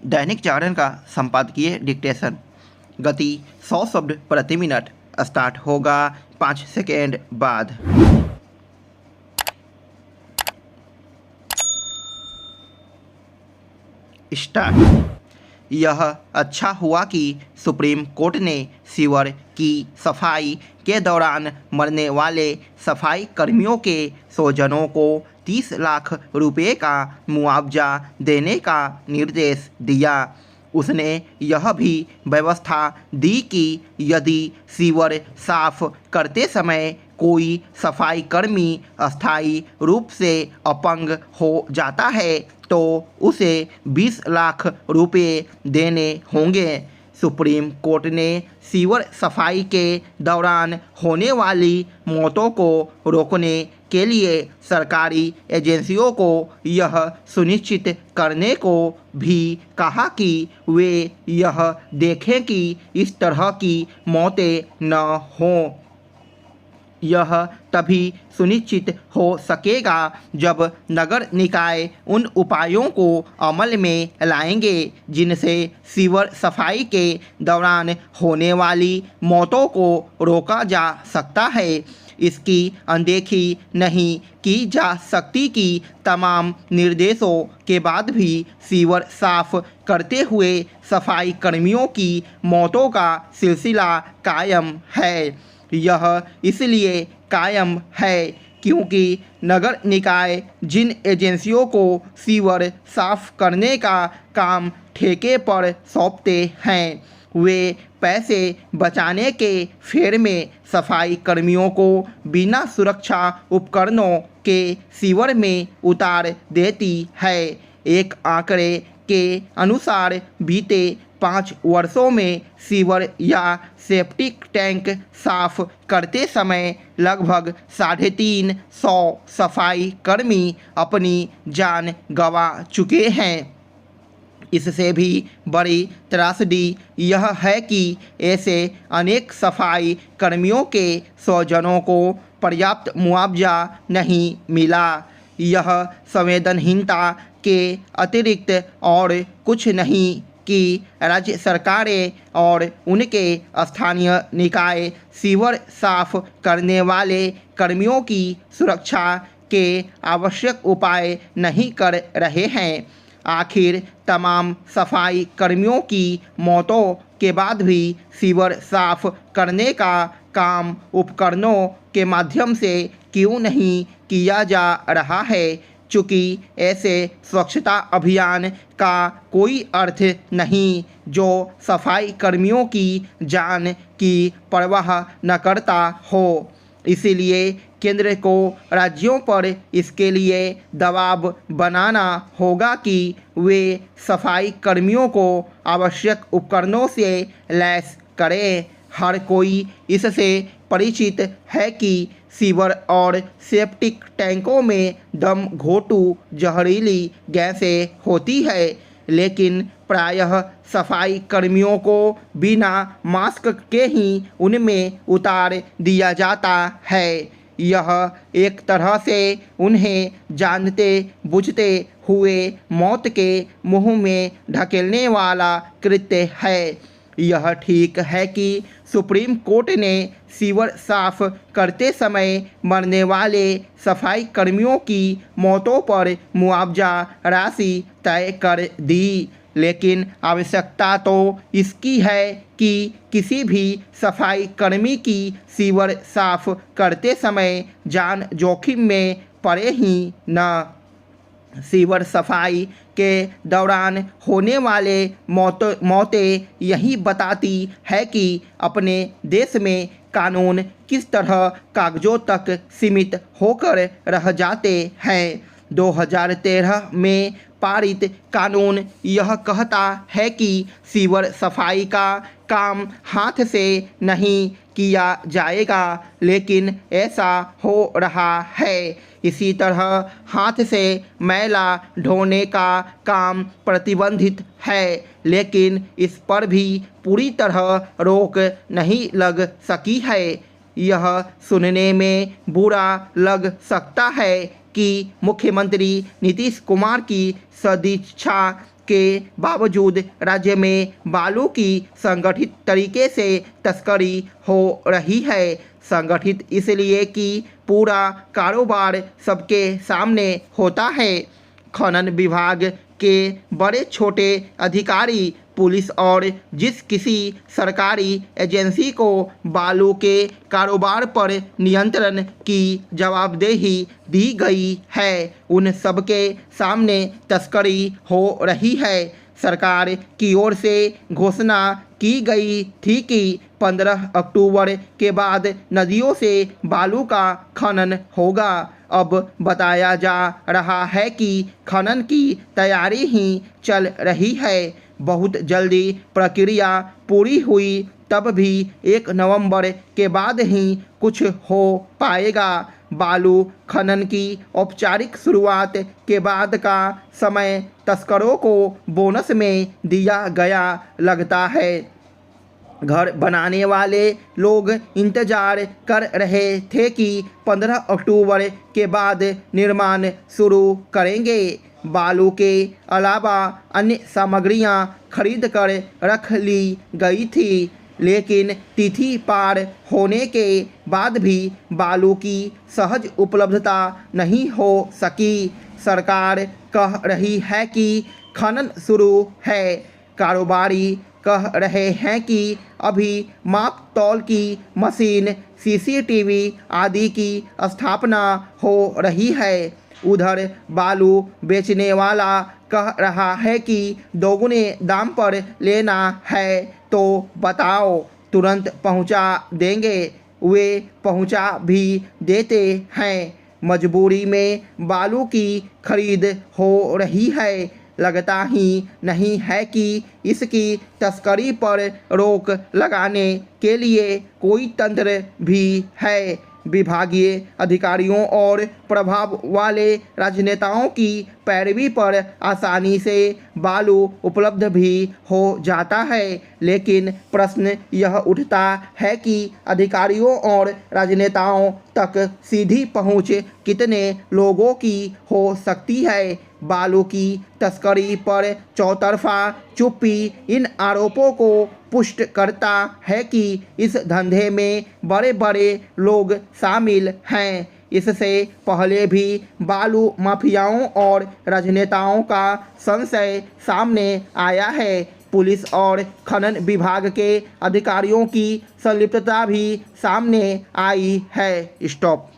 दैनिक जागरण का संपादकीय डिक्टेशन। गति 100 शब्द प्रति मिनट। स्टार्ट होगा 5 सेकेंड बाद। स्टार्ट। यह अच्छा हुआ कि सुप्रीम कोर्ट ने सीवर की सफाई के दौरान मरने वाले सफाई कर्मियों के स्वजनों को 30 लाख रुपए का मुआवजा देने का निर्देश दिया। उसने यह भी व्यवस्था दी कि यदि सीवर साफ करते समय कोई सफाई कर्मी अस्थायी रूप से अपंग हो जाता है तो उसे 20 लाख रुपए देने होंगे। सुप्रीम कोर्ट ने सीवर सफाई के दौरान होने वाली मौतों को रोकने के लिए सरकारी एजेंसियों को यह सुनिश्चित करने को भी कहा कि वे यह देखें कि इस तरह की मौतें न हों। यह तभी सुनिश्चित हो सकेगा जब नगर निकाय उन उपायों को अमल में लाएंगे जिनसे सीवर सफाई के दौरान होने वाली मौतों को रोका जा सकता है। इसकी अनदेखी नहीं की जा सकती कि तमाम निर्देशों के बाद भी सीवर साफ करते हुए सफाई कर्मियों की मौतों का सिलसिला कायम है। यह इसलिए कायम है क्योंकि नगर निकाय जिन एजेंसियों को सीवर साफ करने का काम ठेके पर सौंपते हैं वे पैसे बचाने के फेर में सफाई कर्मियों को बिना सुरक्षा उपकरणों के सीवर में उतार देती है। एक आंकड़े के अनुसार बीते 5 वर्षों में सीवर या सेप्टिक टैंक साफ करते समय लगभग 350 सफाई कर्मी अपनी जान गंवा चुके हैं। इससे भी बड़ी त्रासदी यह है कि ऐसे अनेक सफाई कर्मियों के स्वजनों को पर्याप्त मुआवजा नहीं मिला। यह संवेदनहीनता के अतिरिक्त और कुछ नहीं कि राज्य सरकारें और उनके स्थानीय निकाय सीवर साफ करने वाले कर्मियों की सुरक्षा के आवश्यक उपाय नहीं कर रहे हैं। आखिर तमाम सफाई कर्मियों की मौतों के बाद भी सीवर साफ करने का काम उपकरणों के माध्यम से क्यों नहीं किया जा रहा है? चूँकि ऐसे स्वच्छता अभियान का कोई अर्थ नहीं जो सफाई कर्मियों की जान की परवाह न करता हो। इसीलिए केंद्र को राज्यों पर इसके लिए दबाव बनाना होगा कि वे सफाई कर्मियों को आवश्यक उपकरणों से लैस करें। हर कोई इससे परिचित है कि सीवर और सेप्टिक टैंकों में दम घोंटू जहरीली गैसें होती है, लेकिन प्रायः सफाई कर्मियों को बिना मास्क के ही उनमें उतार दिया जाता है। यह एक तरह से उन्हें जानते बुझते हुए मौत के मुंह में ढकेलने वाला कृत्य है। यह ठीक है कि सुप्रीम कोर्ट ने सीवर साफ करते समय मरने वाले सफाई कर्मियों की मौतों पर मुआवजा राशि तय कर दी, लेकिन आवश्यकता तो इसकी है कि किसी भी सफाई कर्मी की सीवर साफ करते समय जान जोखिम में पड़े ही न। सीवर सफाई के दौरान होने वाले मौतें यही बताती है कि अपने देश में कानून किस तरह कागजों तक सीमित होकर रह जाते हैं। 2013 में पारित कानून यह कहता है कि सीवर सफाई का काम हाथ से नहीं किया जाएगा, लेकिन ऐसा हो रहा है। इसी तरह हाथ से मैला ढोने का काम प्रतिबंधित है, लेकिन इस पर भी पूरी तरह रोक नहीं लग सकी है। यह सुनने में बुरा लग सकता है कि मुख्यमंत्री नीतीश कुमार की सदिच्छा के बावजूद राज्य में बालू की संगठित तरीके से तस्करी हो रही है। संगठित इसलिए कि पूरा कारोबार सबके सामने होता है। खनन विभाग के बड़े छोटे अधिकारी, पुलिस और जिस किसी सरकारी एजेंसी को बालू के कारोबार पर नियंत्रण की जवाबदेही दी गई है, उन सबके सामने तस्करी हो रही है। सरकार की ओर से घोषणा की गई थी कि 15 अक्टूबर के बाद नदियों से बालू का खनन होगा। अब बताया जा रहा है कि खनन की तैयारी ही चल रही है। बहुत जल्दी प्रक्रिया पूरी हुई तब भी 1 नवंबर के बाद ही कुछ हो पाएगा। बालू खनन की औपचारिक शुरुआत के बाद का समय तस्करों को बोनस में दिया गया लगता है। घर बनाने वाले लोग इंतजार कर रहे थे कि 15 अक्टूबर के बाद निर्माण शुरू करेंगे। बालू के अलावा अन्य सामग्रियां खरीद कर रख ली गई थी, लेकिन तिथि पार होने के बाद भी बालू की सहज उपलब्धता नहीं हो सकी। सरकार कह रही है कि खनन शुरू है। कारोबारी कह रहे हैं कि अभी माप तौल की मशीन, सीसीटीवी आदि की स्थापना हो रही है। उधर बालू बेचने वाला कह रहा है कि दोगुने दाम पर लेना है तो बताओ, तुरंत पहुंचा देंगे। वे पहुंचा भी देते हैं। मजबूरी में बालू की खरीद हो रही है। लगता ही नहीं है कि इसकी तस्करी पर रोक लगाने के लिए कोई तंत्र भी है। विभागीय अधिकारियों और प्रभाव वाले राजनेताओं की पैरवी पर आसानी से बालू उपलब्ध भी हो जाता है, लेकिन प्रश्न यह उठता है कि अधिकारियों और राजनेताओं तक सीधी पहुंच कितने लोगों की हो सकती है। बालू की तस्करी पर चौतरफा चुप्पी इन आरोपों को पुष्ट करता है कि इस धंधे में बड़े बड़े लोग शामिल हैं। इससे पहले भी बालू माफियाओं और राजनेताओं का संशय सामने आया है। पुलिस और खनन विभाग के अधिकारियों की संलिप्तता भी सामने आई है। स्टॉप।